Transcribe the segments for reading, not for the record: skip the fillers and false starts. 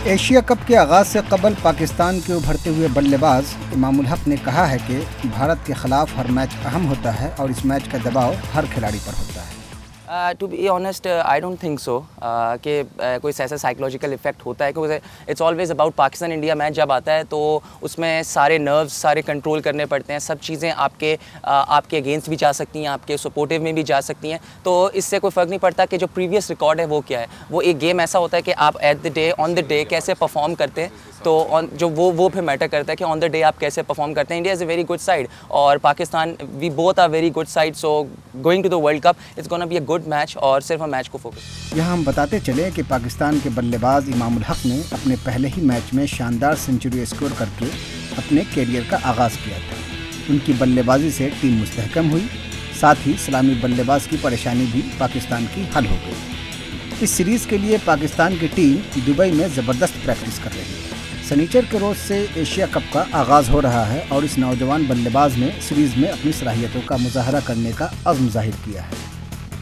Asia cup के आगाज़ से कबल पाकिस्तान के उभरते हुए बल्लेबाज इमामुल हक ने कहा है कि भारत के खिलाफ हर मैच अहम होता है और इस मैच का दबाव हर खिलाड़ी पर होता है। To be honest I don't think so कि कोई ऐसा साइकोलॉजिकल इफेक्ट होता है, क्योंकि it's always about Pakistan India match जब आता है तो उसमें सारे नर्व्स सारे कंट्रोल करने पड़ते हैं, सब चीज़ें आपके अगेंस्ट भी जा सकती हैं, आपके सपोर्टिव में भी जा सकती हैं। तो इससे कोई फ़र्क नहीं पड़ता कि जो प्रीवियस रिकॉर्ड है वो क्या है। वो एक गेम ऐसा होता है कि आप at the day on the day कैसे परफॉर्म करते हैं, तो जो वो फिर मैटर करता है कि ऑन द डे आप कैसे परफॉर्म करते हैं। India is a very good side और Pakistan, we both are very good side, so going to the world cup it's gonna be a good match और सिर्फ हम मैच को फोकस। यहाँ हम बताते चले कि पाकिस्तान के बल्लेबाज इमामुल हक ने अपने पहले ही मैच में शानदार सेंचुरी स्कोर करके अपने कैरियर का आगाज़ किया था। उनकी बल्लेबाजी से टीम मुस्तहकम हुई, साथ ही सलामी बल्लेबाज की परेशानी भी पाकिस्तान की हल हो गई। इस सीरीज़ के लिए पाकिस्तान की टीम दुबई में ज़बरदस्त प्रैक्टिस कर रही है। शनिचर के रोज़ से एशिया कप का आगाज़ हो रहा है और इस नौजवान बल्लेबाज ने सीरीज़ में अपनी सलाहियतों का मुजाहरा करने का अज़्म ज़ाहिर किया है।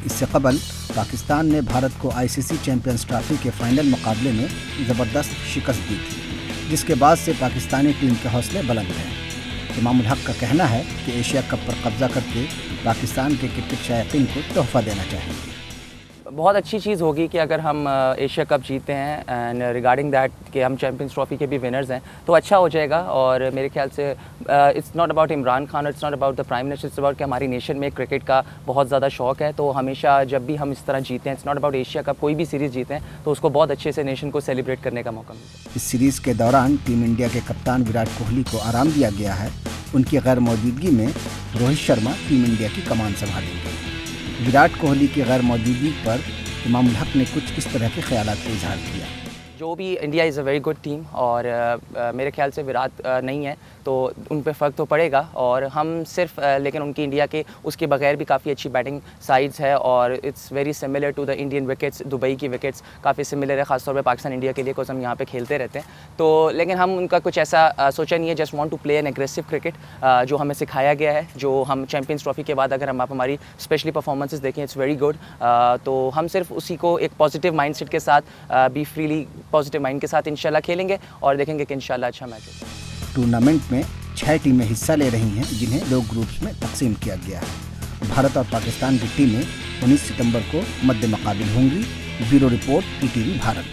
इससे कबल पाकिस्तान ने भारत को आईसीसी चैंपियंस ट्रॉफी के फाइनल मुकाबले में ज़बरदस्त शिकस्त दी थी, जिसके बाद से पाकिस्तानी टीम के हौसले बुलंद हैं। इमामुल हक का कहना है कि एशिया कप पर कब्जा करके पाकिस्तान के क्रिकेट शायकीन को तोहफा देना चाहिए। बहुत अच्छी चीज़ होगी कि अगर हम एशिया कप जीतते हैं एंड रिगार्डिंग दैट कि हम चैंपियंस ट्रॉफी के भी विनर्स हैं तो अच्छा हो जाएगा। और मेरे ख्याल से it's not about Imran Khan, it's not about the prime minister, it's about कि हमारी नेशन में क्रिकेट का बहुत ज़्यादा शौक है। तो हमेशा जब भी हम इस तरह जीते हैं, it's not about Asia cup, कोई भी सीरीज़ जीते हैं तो उसको बहुत अच्छे से नेशन को सेलिब्रेट करने का मौका मिलता है। इस सीरीज़ के दौरान टीम इंडिया के कप्तान विराट कोहली को आराम दिया गया है। उनकी गैर मौजूदगी में रोहित शर्मा टीम इंडिया की कमान संभालेंगे। विराट कोहली की गैर मौजूदगी पर इमामुल हक ने कुछ इस तरह के ख्यालात का इजहार किया। जो भी India is a very good team और मेरे ख्याल से विराट नहीं है तो उन पे फ़र्क तो पड़ेगा। और हम सिर्फ लेकिन उनकी इंडिया के उसके बगैर भी काफ़ी अच्छी बैटिंग साइड्स है और it's very similar to the Indian wickets. Dubai की विकेट्स काफ़ी सिमिलर है, ख़ासतौर पे पाकिस्तान इंडिया के लिए, बिकॉज़ हम यहाँ पे खेलते रहते हैं। तो लेकिन हम उनका कुछ ऐसा सोचा नहीं है, just want to play an aggressive cricket जो हमें सिखाया गया है, जो हम चैंपियंस ट्रॉफी के बाद अगर आप हमारी स्पेशली परफॉर्मेंसेस देखें इट्स वेरी गुड। तो हम सिर्फ उसी को एक पॉजिटिव माइंडसेट के साथ बी फ्रीली पॉजिटिव माइंड के साथ इंशाल्लाह खेलेंगे और देखेंगे कि इंशाल्लाह अच्छा मैच होगा। टूर्नामेंट में 6 टीमें हिस्सा ले रही हैं, जिन्हें 2 ग्रुप्स में तकसीम किया गया है। भारत और पाकिस्तान की टीमें 19 सितंबर को मद्दे मुकाबिल होंगी। Bureau report PTV Bharat.